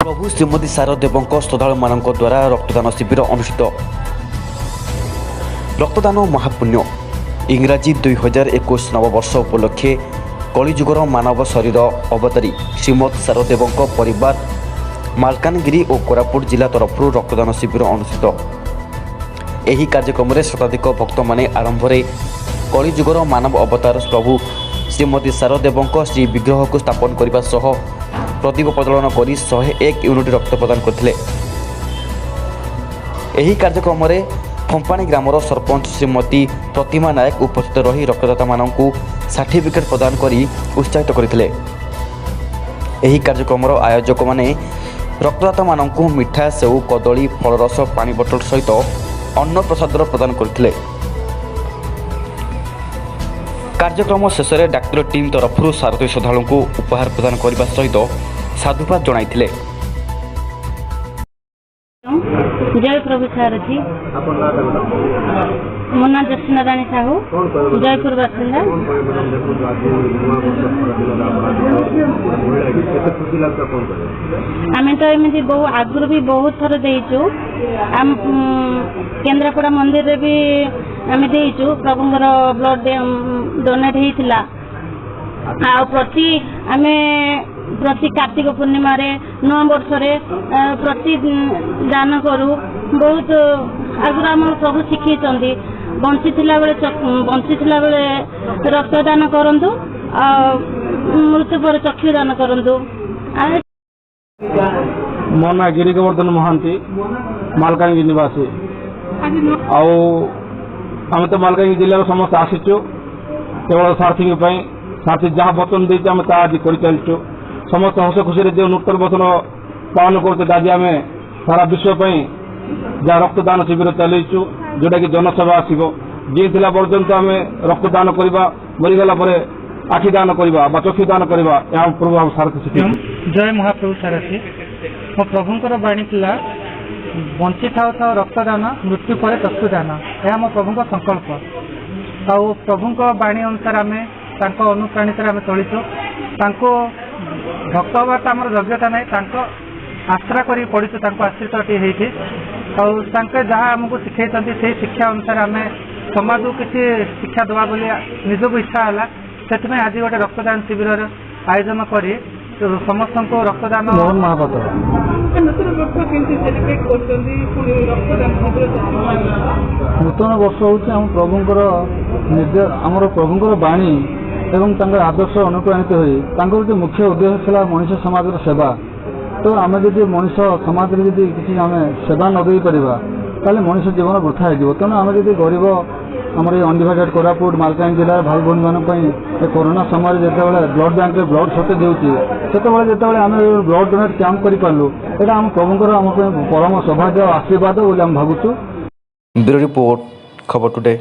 प्रभु श्रीमती शारदेव श्रद्धा मान द्वारा रक्तदान शिविर अनुष्ठित। रक्तदान महापुण्य इंग्राजी 2021 नववर्ष उपलक्षे कलिजुगर मानव शरीर अवतारी श्रीमती शारदेव परिवार मालकानगिरी और कोरापुट जिला तरफ रक्तदान शिविर अनुष्ठित। यही कार्यक्रम में शताधिक भक्त माने आरंभ में कलिजुगर मानव अवतार प्रभु श्रीमती शारदेव श्री विग्रह को स्थापन करने सह प्रदीप प्रज्वलन कर 101 यूनिट रक्त प्रदान करते। यही कार्यक्रम में फंपाणी ग्रामर सरपंच श्रीमती प्रतिमा नायक उपस्थित रही रक्तदाता मानक सर्टिफिकेट प्रदान कर उत्साहित करते। यही कार्यक्रम आयोजक माने रक्तदाता मानक मिठा सेऊ कदली फलरस पानी बोतल सहित अन्न प्रसाद प्रदान करते। कार्यक्रम शेष में डाक्तर टीम तरफ शारदीय श्रद्धालु को उपहार प्रदान करने सहित साधुवाद जणाइथिले। जय प्रभु सारथी मो ना जस्ना रानी साहू जयपुर बासिंदा। आम तो एमती बहु आगुरी भी बहुत थर देचु केन्द्रापड़ा मंदिर रे भी आम देचु प्रभुंर ब्लड डोनेट होता प्रति कार्तिक पूर्णिमा रे नव वर्ष प्रति दान करूँ बहुत आगुरी आम प्रभु शिखी बंची बेले रक्तदान करंतु मृत्यु पर चक्षु दान करंतु। मो ना गिरी गोवर्धन महांती मालकानगिरी निवासी आम तो मालकानगिरी जिले समस्त आसीचु केवल सारथी सारथी जहाँ वचन देते आम आज कर चलचु समस्त हस खुशी जो नूतन वचन पालन करते आज आम सारा विश्व जहाँ रक्तदान शिविर चलू जोटा कि जनसेवा आसो जी थिला पर्यंत आम रक्तदान करवा मरीगला आखि दान करवा चक्षु दान करवा यहाँ प्रभु आम सारथी शिखी। जय महाप्रभु सारथी मो प्रभुंर बाणी था बंची था रक्तदान मृत्यु पर चक्षुदान यह मो प्रभु संकल्प आ प्रभु बाणी अनुसार आम अनुप्राणित आम चलीचु भक्त हवा आम योग्यता ना आश्रा कर पढ़ी आश्रित जहाँ आमको शिखे से शिक्षा अनुसार आम समाज को किसी शिक्षा दवा बोली निजक इच्छा है से आज गोटे रक्तदान शिविर आयोजन कर समस्त को रक्तदान मोहन महापात्र नूतन वर्ष हूँ आम प्रभुंर आमर प्रभुंर बाणी एवं आदर्श अनुप्राणित हो मुख्य उद्देश्य था मनुष्य समाज सेवा। तो आम जब मनुष्य समाज किसी आम सेवा नदे पारे मनुष्य जीवन वृथा हो तेणु आम जब गरीब आम अनडिवाइडेड कोरापुट मालकानगिरी जिलार भाई भौणी मानी कोरोना समय जो ब्लड बैंक ब्लड सर्टेज होते जो आम ब्लड डोनेट कैंप करूँ यहाँ आम प्रभुंर आम परम सौभाग्य आशीर्वाद बोली आम भावुँ। ब्यूरो रिपोर्ट खबर टुडे।